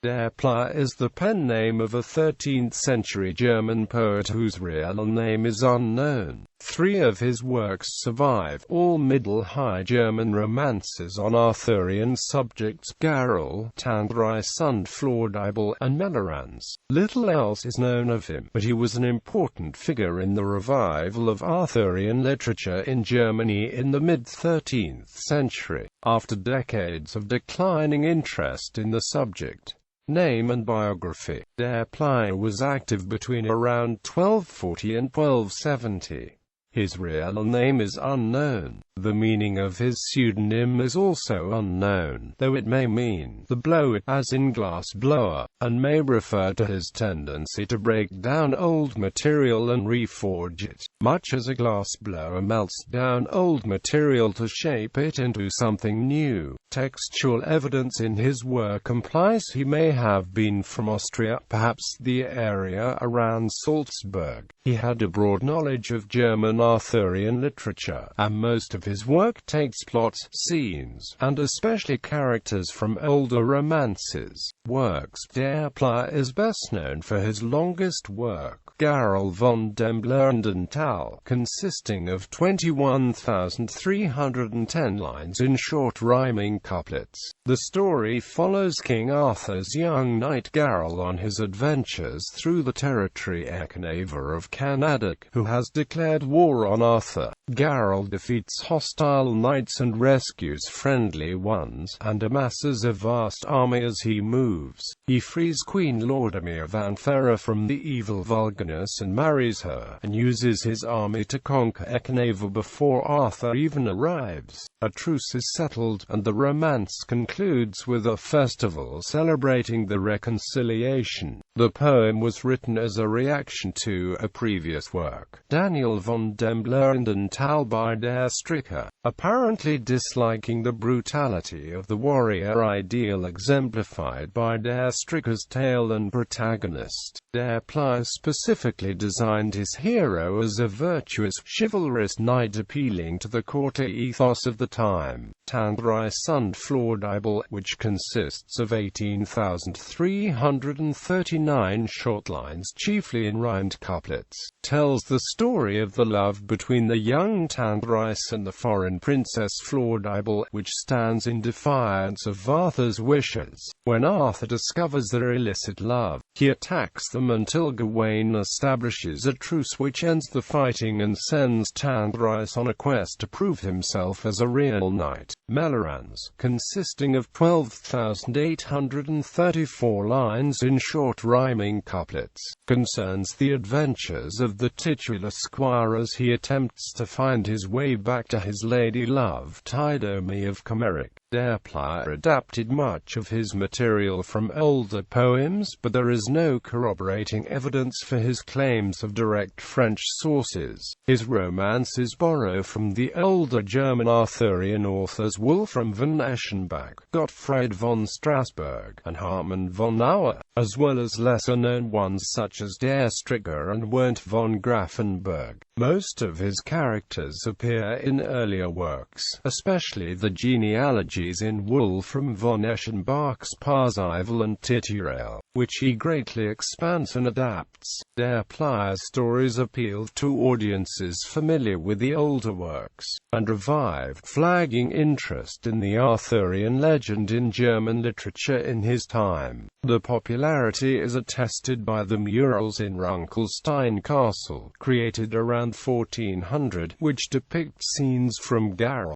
Der Pleier is the pen name of a 13th-century German poet whose real name is unknown. 3 of his works survive, all Middle High German romances on Arthurian subjects: Garel, Tandareis and Flordibel, and Meleranz. Little else is known of him, but he was an important figure in the revival of Arthurian literature in Germany in the mid-13th century, after decades of declining interest in the subject. Name and biography. Der Pleier was active between around 1240 and 1270. His real name is unknown. The meaning of his pseudonym is also unknown, though it may mean the blower, as in glass blower, and may refer to his tendency to break down old material and reforge it, much as a glass blower melts down old material to shape it into something new. Textual evidence in his work implies he may have been from Austria, perhaps the area around Salzburg. He had a broad knowledge of German Arthurian literature, and most of his work takes plots, scenes, and especially characters from older romances. Works. Der Pleier is best known for his longest work, Garel von dem Meleranz.Little, consisting of 21,310 lines in short rhyming couplets. The story follows King Arthur's young knight Garel on his adventures through the territory of Canada, who has declared war on Arthur. Garel defeats hostile knights and rescues friendly ones, and amasses a vast army as he moves. He frees Queen Flordibel van Ferre from the evil Vulganus and marries her, and uses his army to conquer Ekenava before Arthur even arrives. A truce is settled, and the romance concludes with a festival celebrating the reconciliation. The poem was written as a reaction to a previous work, Daniel von dem Meleranz.Little by der Stricker, apparently disliking the brutality of the warrior ideal exemplified by der Stricker's tale and protagonist. Der Pleier specifically designed his hero as a virtuous, chivalrous knight appealing to the courtier ethos of the time. Tandareis and Flordibel, which consists of 18,339 short lines chiefly in rhymed couplets, tells the story of the love between the young Tandareis and the foreign princess Flordibel, which stands in defiance of Arthur's wishes. When Arthur discovers their illicit love, he attacks them until Gawain establishes a truce which ends the fighting and sends Tandareis on a quest to prove himself as a real knight. Meleranz, consisting of 12,834 lines in short rhyming couplets, concerns the adventures of the titular squire as he attempts to find his way back to his lady-love Tydome of Comeric. Der Pleier adapted much of his material from older poems, but there is no corroborating evidence for his claims of direct French sources. His romances borrow from the older German Arthurian authors Wolfram von Eschenbach, Gottfried von Strasbourg, and Hartmann von Auer, as well as lesser-known ones such as Der Stricker and Werndt von Grafenberg. Most of his characters appear in earlier works, especially the genealogies in Wolfram von Eschenbach's Parzival and Titurel, which he greatly expands and adapts. Der Pleier's stories appealed to audiences familiar with the older works, and revived flagging interest in the Arthurian legend in German literature in his time. The popularity is attested by the murals in Runkelstein Castle, created around 1400, which depict scenes from Garel.